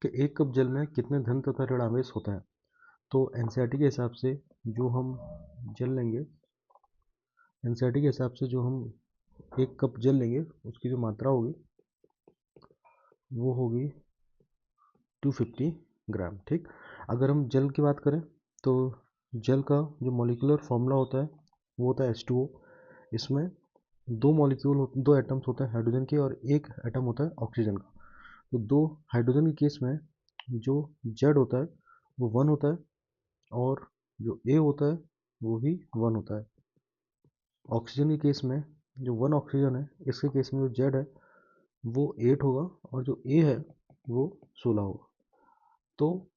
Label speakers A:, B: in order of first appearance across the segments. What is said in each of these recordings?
A: कि 1 कप जल में कितने धन तथा ऋण आवेश होता है। तो एनसीईआरटी के हिसाब से जो हम जल लेंगे, एनसीईआरटी के हिसाब से जो हम 1 कप जल लेंगे उसकी जो मात्रा होगी वो होगी 250 ग्राम। ठीक, अगर हम जल की बात करें तो जल का जो मॉलिक्यूलर फॉर्मूला होता है वो होता है H2O। इसमें दो एटम्स होते हैं हाइड्रोजन के और एक एटम होता है ऑक्सीजन का। तो दो हाइड्रोजन के केस में जो Z होता है वो 1 होता है और जो A होता है वो भी 1 होता है। ऑक्सीजन के केस में जो 1 ऑक्सीजन है, इसके केस में जो Z है वो 8 होगा और जो A है वो 16 होगा। तो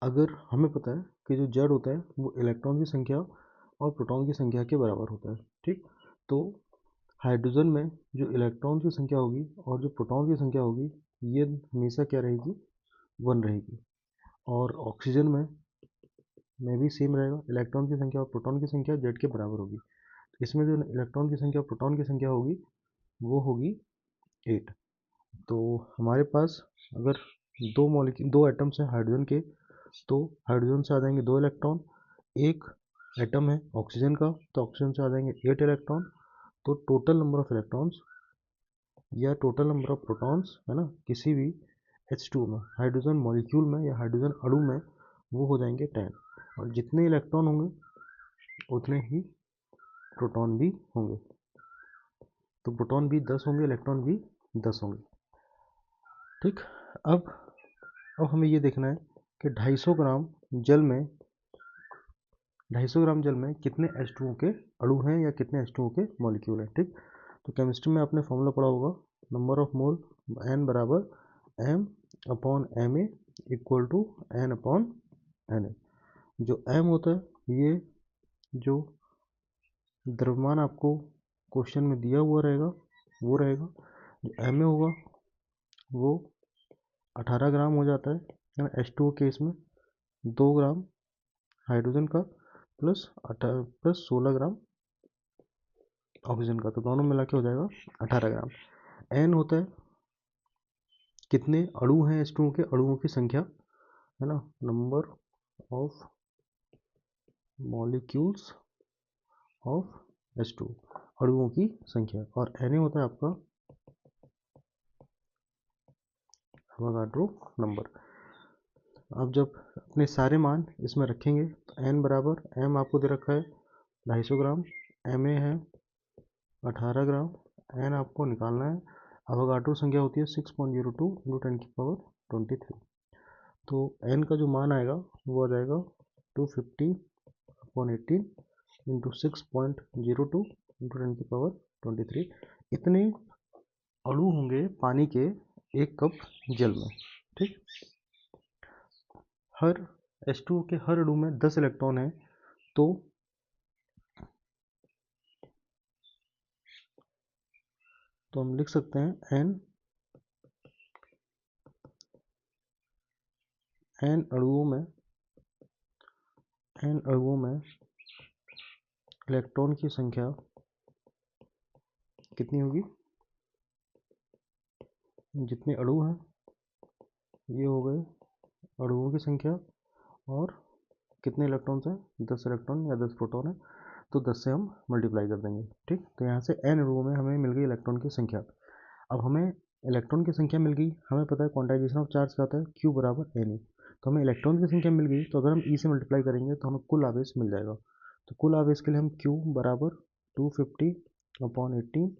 A: अगर हमें पता है कि जो Z होता है वो इलेक्ट्रॉन की संख्या और प्रोटॉन की संख्या के बराबर होता है। ठीक, तो हाइड्रोजन में जो इलेक्ट्रॉन की संख्या होगी और जो प्रोटॉन की संख्या होगी ये हमेशा क्या रहेगी, 1 रहेगी। और ऑक्सीजन में भी सेम रहेगा, इलेक्ट्रॉन की संख्या और प्रोटॉन की संख्या Z के बराबर होगी। इसमें जो इलेक्ट्रॉन की संख्या और प्रोटॉन की संख्या होगी वो होगी 8। तो हमारे पास अगर दो एटम्स हैं हाइड्रोजन के, तो हाइड्रोजन से आ जाएंगे 2 इलेक्ट्रॉन। एक एटम है ऑक्सीजन का, तो ऑक्सीजन से आ जाएंगे 8 इलेक्ट्रॉन। तो टोटल नंबर ऑफ इलेक्ट्रॉन्स या टोटल नंबर ऑफ प्रोटॉन्स है ना किसी भी H2 में, हाइड्रोजन मॉलिक्यूल में या हाइड्रोजन अणु में, वो हो जाएंगे 10। और जितने इलेक्ट्रॉन होंगे उतने ही प्रोटॉन भी होंगे। तो प्रोटॉन भी 10 होंगे, इलेक्ट्रॉन भी 10 होंगे। ठीक, अब हमें ये देखना है कि 250 ग्राम जल में कितने H2O के अणु हैं या कितने H2O के मॉलिक्यूल हैं। ठीक, तो केमिस्ट्री में आपने फॉर्मूला पढ़ा होगा, नंबर ऑफ मोल N बराबर M upon Ma equal to N upon Na। जो M होता है ये जो द्रव्यमान आपको क्वेश्चन में दिया हुआ रहेगा वो रहेगा। जो Ma होगा वो 18 ग्राम हो जाता है H2O के इसमें 2 ग्राम हाइड्रोजन का प्लस 16 ग्राम ऑक्सीजन का, तो दोनों मिला के हो जाएगा 18 ग्राम। N होता है कितने अणु हैं H2O के, अणुओं की संख्या है ना, number of molecules of H2O, अणुओं की संख्या। और Na होता है आपका अवोगाड्रो नंबर। अब जब अपने सारे मान इसमें रखेंगे तो N बराबर M आपको दे रखा है 250 ग्राम, Ma है 18 ग्राम, N आपको निकालना है। अवोगाड्रो संख्या होती है 6.02 × 10⁻23। तो N का जो मान आएगा वो आ जाएगा 250/18 × 6.02 × 10⁻23। इतने अणु होंगे पानी के 1 कप जल में। ठीक, हर H2O के हर अणु में 10 इलेक्ट्रॉन है, तो हम लिख सकते हैं n अणुओं में इलेक्ट्रॉन की संख्या कितनी होगी, जितने अणु हैं ये हो गए अणुओं की संख्या, और कितने इलेक्ट्रॉन्स हैं, 10 इलेक्ट्रॉन या 10 प्रोटॉन है, तो 10 से हम मल्टीप्लाई कर देंगे। ठीक, तो यहाँ से n अणुओं में हमें मिल गई इलेक्ट्रॉन की संख्या। अब हमें इलेक्ट्रॉन की संख्या मिल गई, हमें पता है क्वांटाइजेशन ऑफ चार्ज क्या होता है, Q बराबर Na। तो हमें इलेक्ट्रॉन की संख्या मिल गई, तो अगर हम E से मल्टीप्लाई करेंगे तो हमें कुल आवेश मिल जाएगा। तो कुल आवेश के लिए हम Q बराबर 250/18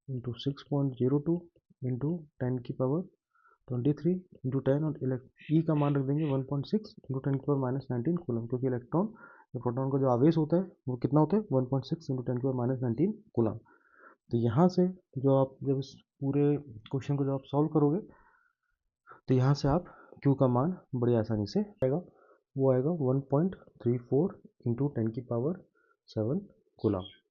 A: × 6.02 × 10⁻23 × 10 और E का मान रख देंगे 1.6 × 10⁻19 कूलम, क्योंकि इलेक्ट्रॉन या प्रोटॉन का जो आवेश होता है वो कितना होता है 1.6 × 10⁻19 कूलम। तो यहाँ से जो आप जब इस पूरे क्वेश्चन को जब आप सॉल्व करोगे तो यहाँ से आप Q का मान बड़ी आसानी से आएगा, वो आएगा 1.34 × 10⁻7 कूलम।